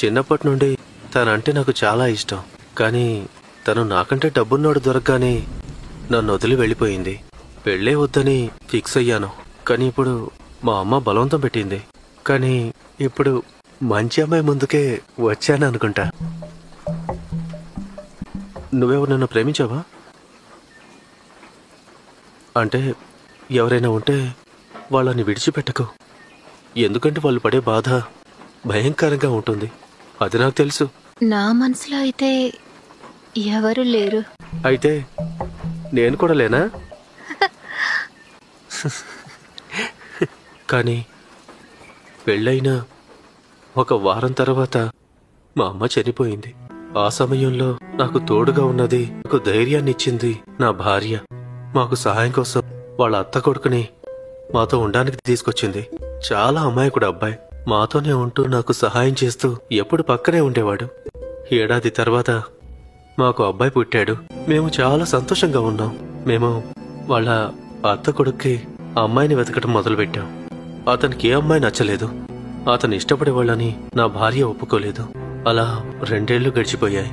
చిన్నప్పటి నుండి తనంటే నాకు చాలా ఇష్టం. కానీ తను నాకంటే డబ్బున్నోడు దొరకగానే నన్ను వదిలి వెళ్ళిపోయింది. పెళ్ళే వద్దని ఫిక్స్ అయ్యాను. కానీ ఇప్పుడు మా అమ్మ బలవంతం పెట్టింది. కానీ ఇప్పుడు మంచి అమ్మాయి ముందుకే వచ్చాను అనుకుంటా. నువ్వెవరు నన్ను ప్రేమించావా? అంటే ఎవరైనా ఉంటే వాళ్ళని విడిచిపెట్టకు. ఎందుకంటే వాళ్ళు పడే బాధ భయంకరంగా ఉంటుంది. అది నాకు తెలుసు. నా మనసులో అయితే ఎవరు లేరు. అయితే నేను కూడా లేనా? కానీ పెళ్ళైన ఒక వారం తర్వాత మా అమ్మ చనిపోయింది. ఆ సమయంలో నాకు తోడుగా ఉన్నది, నాకు ధైర్యాన్ని ఇచ్చింది నా భార్య. మాకు సహాయం కోసం వాళ్ళ అత్త కొడుకుని మాతో ఉండడానికి తీసుకొచ్చింది. చాలా అమాయకుడు అబ్బాయి. మాతోనే ఉంటూ నాకు సహాయం చేస్తూ ఎప్పుడు పక్కనే ఉండేవాడు. ఏడాది తర్వాత మాకు అబ్బాయి పుట్టాడు. మేము చాలా సంతోషంగా ఉన్నాం. మేము వాళ్ళ అత్త కొడుక్కి ఆ అమ్మాయిని వెతకడం మొదలుపెట్టాం. అతనికి ఏ అమ్మాయి నచ్చలేదు. అతను ఇష్టపడేవాళ్ళని నా భార్య ఒప్పుకోలేదు. అలా 2 ఏళ్లు గడిచిపోయాయి.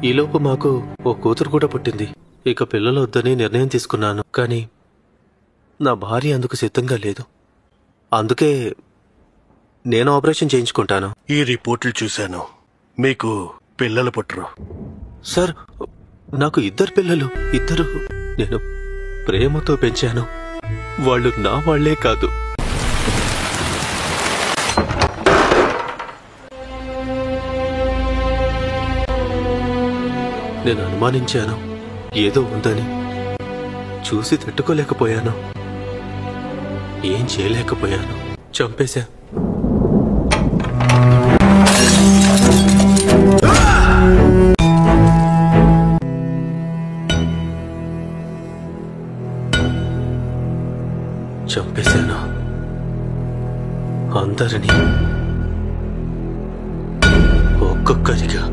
ఈలోపు మాకు ఓ కూతురు కూడా పుట్టింది. ఇక పిల్లలు వద్దని నిర్ణయం తీసుకున్నాను. కానీ నా భార్య అందుకు సిద్ధంగా లేదు. అందుకే నేను ఆపరేషన్ చేయించుకుంటాను. ఈ రిపోర్టులు చూశాను. మీకు పిల్లలు పుట్టరు. సార్, నాకు 2 పిల్లలు. 2 నేను ప్రేమతో పెంచాను. వాళ్ళు నా వాళ్లే కాదు. నేను అనుమానించాను ఏదో ఉందని. చూసి తట్టుకోలేకపోయాను. ఏం చేయలేకపోయాను. చంపేశా. చంపేశాను అందరినీ ఒక్కొక్కరిగా.